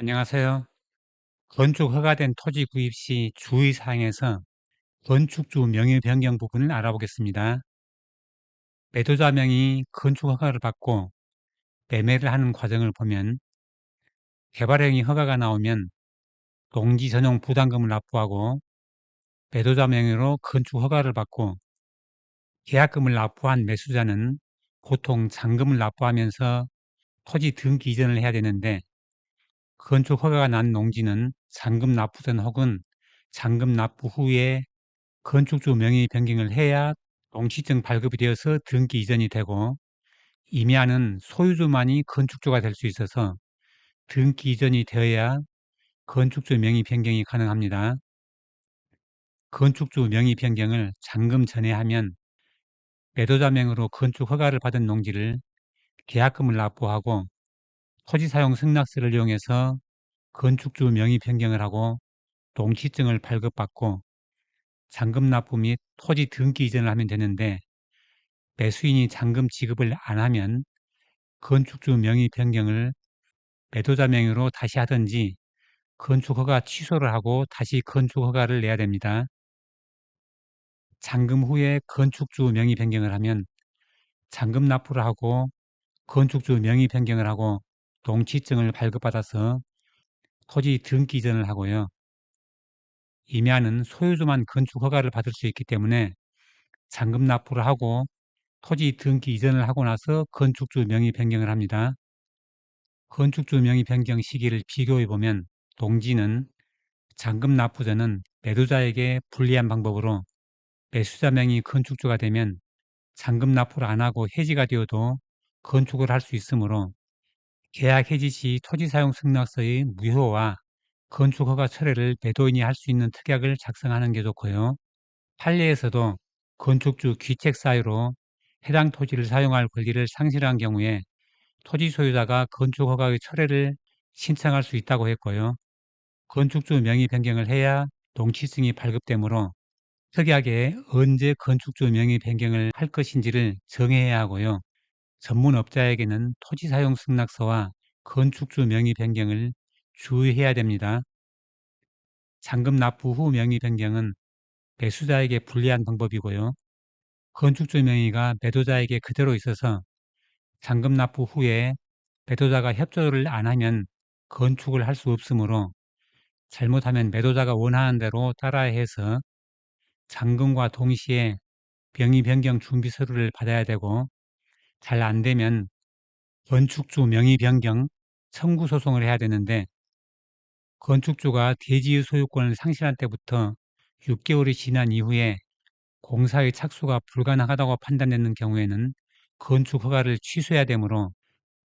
안녕하세요. 건축 허가된 토지 구입 시 주의사항에서 건축주 명의 변경 부분을 알아보겠습니다. 매도자 명의 건축 허가를 받고 매매를 하는 과정을 보면 개발행위 허가가 나오면 농지 전용 부담금을 납부하고 매도자 명의로 건축 허가를 받고 계약금을 납부한 매수자는 보통 잔금을 납부하면서 토지 등기 이전을 해야 되는데 건축 허가가 난 농지는 잔금 납부 전 혹은 잔금 납부 후에 건축주 명의 변경을 해야 농지증 발급이 되어서 등기 이전이 되고 임야는 소유주만이 건축주가 될 수 있어서 등기 이전이 되어야 건축주 명의 변경이 가능합니다. 건축주 명의 변경을 잔금 전에 하면 매도자 명의로 건축 허가를 받은 농지를 계약금을 납부하고 토지사용 승낙서를 이용해서 건축주 명의 변경을 하고 농지증을 발급받고 잔금 납부 및 토지 등기 이전을 하면 되는데 매수인이 잔금 지급을 안 하면 건축주 명의 변경을 매도자 명의로 다시 하든지 건축허가 취소를 하고 다시 건축허가를 내야 됩니다. 잔금 후에 건축주 명의 변경을 하면 잔금 납부를 하고 건축주 명의 변경을 하고 농지증을 발급받아서 토지 등기 이전을 하고요. 임야는 소유주만 건축허가를 받을 수 있기 때문에 잔금 납부를 하고 토지 등기 이전을 하고 나서 건축주 명의 변경을 합니다. 건축주 명의 변경 시기를 비교해 보면 농지는 잔금 납부 전은 매도자에게 불리한 방법으로 매수자 명의 건축주가 되면 잔금 납부를 안 하고 해지가 되어도 건축을 할 수 있으므로 계약 해지 시 토지사용 승낙서의 무효와 건축허가 철회를 매도인이 할 수 있는 특약을 작성하는 게 좋고요. 판례에서도 건축주 귀책 사유로 해당 토지를 사용할 권리를 상실한 경우에 토지 소유자가 건축허가의 철회를 신청할 수 있다고 했고요. 건축주 명의 변경을 해야 농지증이 발급되므로 특이하게 언제 건축주 명의 변경을 할 것인지를 정해야 하고요. 전문업자에게는 토지사용 승낙서와 건축주 명의 변경을 주의해야 됩니다. 잔금 납부 후 명의 변경은 매수자에게 불리한 방법이고요. 건축주 명의가 매도자에게 그대로 있어서 잔금 납부 후에 매도자가 협조를 안 하면 건축을 할 수 없으므로 잘못하면 매도자가 원하는 대로 따라야 해서 잔금과 동시에 명의 변경 준비 서류를 받아야 되고 잘 안 되면 건축주 명의 변경 청구 소송을 해야 되는데 건축주가 대지의 소유권을 상실한 때부터 6개월이 지난 이후에 공사의 착수가 불가능하다고 판단되는 경우에는 건축 허가를 취소해야 되므로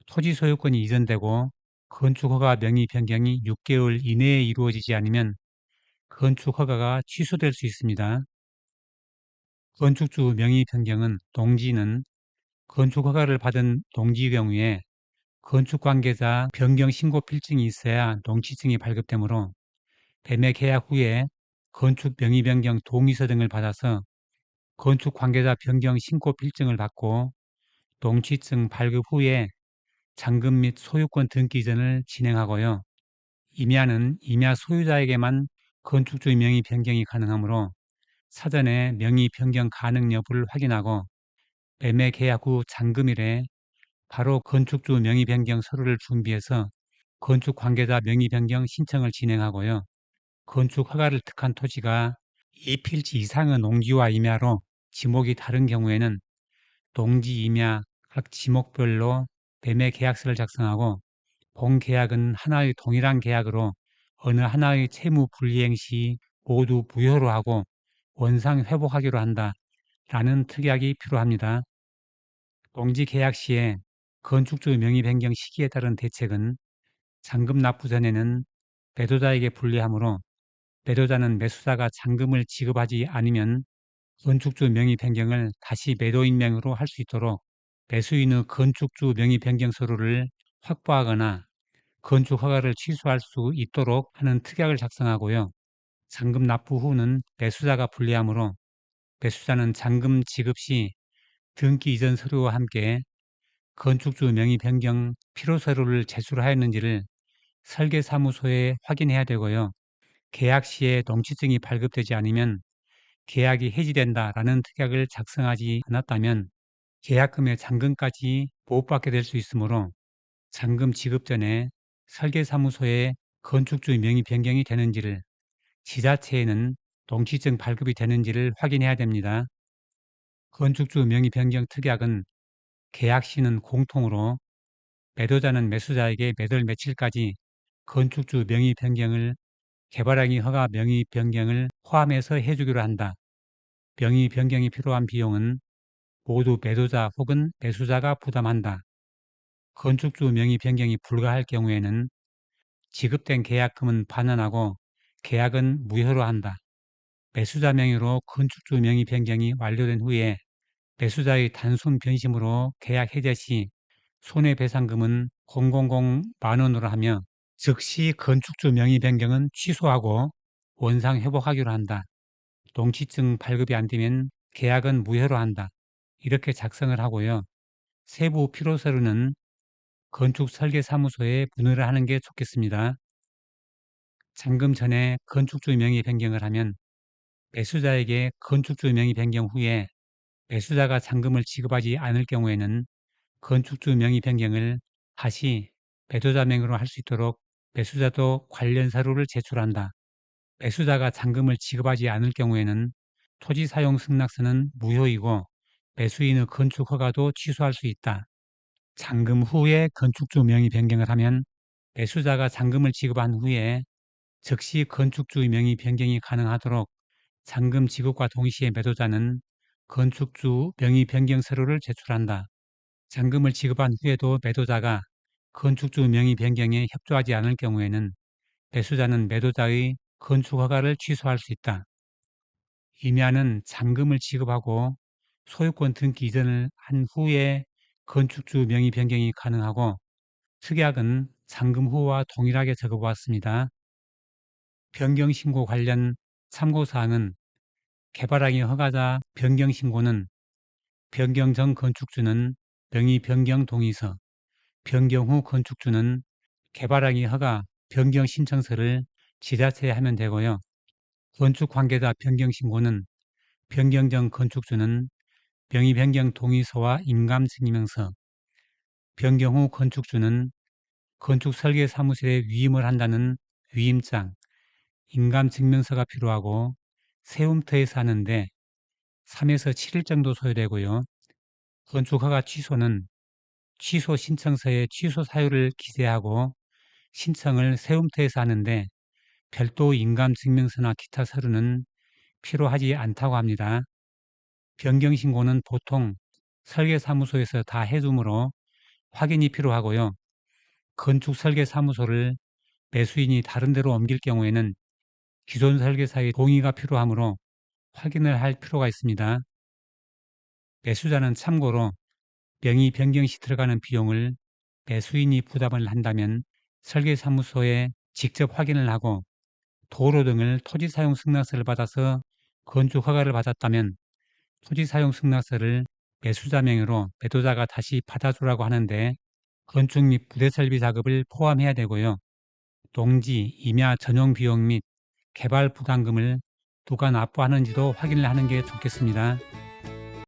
토지 소유권이 이전되고 건축 허가 명의 변경이 6개월 이내에 이루어지지 않으면 건축 허가가 취소될 수 있습니다. 건축주 명의 변경은 농지는 건축 허가를 받은 농지의 경우에 건축 관계자 변경 신고 필증이 있어야 농지증이 발급되므로 매매 계약 후에 건축 명의 변경 동의서 등을 받아서 건축 관계자 변경 신고 필증을 받고 농지증 발급 후에 잔금 및 소유권 등기 이전을 진행하고요. 임야는 임야 소유자에게만 건축주 명의 변경이 가능하므로 사전에 명의 변경 가능 여부를 확인하고 매매 계약 후 잔금일에 바로 건축주 명의 변경 서류를 준비해서 건축 관계자 명의 변경 신청을 진행하고요. 건축 허가를 득한 토지가 2필지 이상의 농지와 임야로 지목이 다른 경우에는 농지 임야 각 지목별로 매매 계약서를 작성하고 본 계약은 하나의 동일한 계약으로 어느 하나의 채무 불이행 시 모두 무효로 하고 원상 회복하기로 한다라는 특약이 필요합니다. 농지 계약 시에 건축주 명의 변경 시기에 따른 대책은 잔금 납부 전에는 매도자에게 불리하므로 매도자는 매수자가 잔금을 지급하지 않으면 건축주 명의 변경을 다시 매도인 명의로 할 수 있도록 매수인의 건축주 명의 변경 서류를 확보하거나 건축 허가를 취소할 수 있도록 하는 특약을 작성하고요. 잔금 납부 후는 매수자가 불리하므로 매수자는 잔금 지급 시 등기 이전 서류와 함께 건축주 명의 변경 필요 서류를 제출하였는지를 설계사무소에 확인해야 되고요. 계약 시에 농지증이 발급되지 않으면 계약이 해지된다라는 특약을 작성하지 않았다면 계약금의 잔금까지 못 받게 될 수 있으므로 잔금 지급 전에 설계사무소에 건축주 명의 변경이 되는지를, 지자체에는 농지증 발급이 되는지를 확인해야 됩니다. 건축주 명의 변경 특약은 계약 시는 공통으로 매도자는 매수자에게 매달 며칠까지 건축주 명의 변경을, 개발행위 허가 명의 변경을 포함해서 해주기로 한다. 명의 변경이 필요한 비용은 모두 매도자 혹은 매수자가 부담한다. 건축주 명의 변경이 불가할 경우에는 지급된 계약금은 반환하고 계약은 무효로 한다. 매수자 명의로 건축주 명의 변경이 완료된 후에 매수자의 단순 변심으로 계약 해제 시 손해배상금은 000만 원으로 하며 즉시 건축주 명의 변경은 취소하고 원상 회복하기로 한다. 농지증 발급이 안 되면 계약은 무효로 한다. 이렇게 작성을 하고요. 세부 필요서류는 건축설계사무소에 문의를 하는 게 좋겠습니다. 잔금 전에 건축주 명의 변경을 하면 매수자에게 건축주 명의 변경 후에 매수자가 잔금을 지급하지 않을 경우에는 건축주 명의 변경을 다시 매도자 명의로 할 수 있도록 매수자도 관련 서류를 제출한다. 매수자가 잔금을 지급하지 않을 경우에는 토지사용승낙서는 무효이고 매수인의 건축허가도 취소할 수 있다. 잔금 후에 건축주 명의 변경을 하면 매수자가 잔금을 지급한 후에 즉시 건축주 명의 변경이 가능하도록 잔금 지급과 동시에 매도자는 건축주 명의 변경 서류를 제출한다. 잔금을 지급한 후에도 매도자가 건축주 명의 변경에 협조하지 않을 경우에는 매수자는 매도자의 건축허가를 취소할 수 있다. 임야는 잔금을 지급하고 소유권 등기 이전을 한 후에 건축주 명의 변경이 가능하고 특약은 잔금 후와 동일하게 적어보았습니다. 변경신고 관련 참고사항은 개발행위 허가자 변경신고는 변경 전 건축주는 명의 변경 동의서, 변경 후 건축주는 개발행위 허가 변경 신청서를 지자체에 하면 되고요. 건축관계자 변경신고는 변경 전 건축주는 명의 변경 동의서와 인감증명서, 변경 후 건축주는 건축설계사무실에 위임을 한다는 위임장, 인감증명서가 필요하고 세움터에서 하는데 3에서 7일 정도 소요되고요. 건축허가 취소는 취소 신청서에 취소 사유를 기재하고 신청을 세움터에서 하는데 별도 인감증명서나 기타 서류는 필요하지 않다고 합니다. 변경신고는 보통 설계사무소에서 다 해두므로 확인이 필요하고요. 건축설계사무소를 매수인이 다른 데로 옮길 경우에는 기존 설계사의 동의가 필요하므로 확인을 할 필요가 있습니다. 매수자는 참고로 명의 변경 시 들어가는 비용을 매수인이 부담을 한다면 설계사무소에 직접 확인을 하고 도로 등을 토지사용 승낙서를 받아서 건축허가를 받았다면 토지사용 승낙서를 매수자 명의로 매도자가 다시 받아주라고 하는데 건축 및 부대설비 작업을 포함해야 되고요. 농지, 임야 전용 비용 및 개발 부담금을 누가 납부하는지도 확인을 하는 게 좋겠습니다.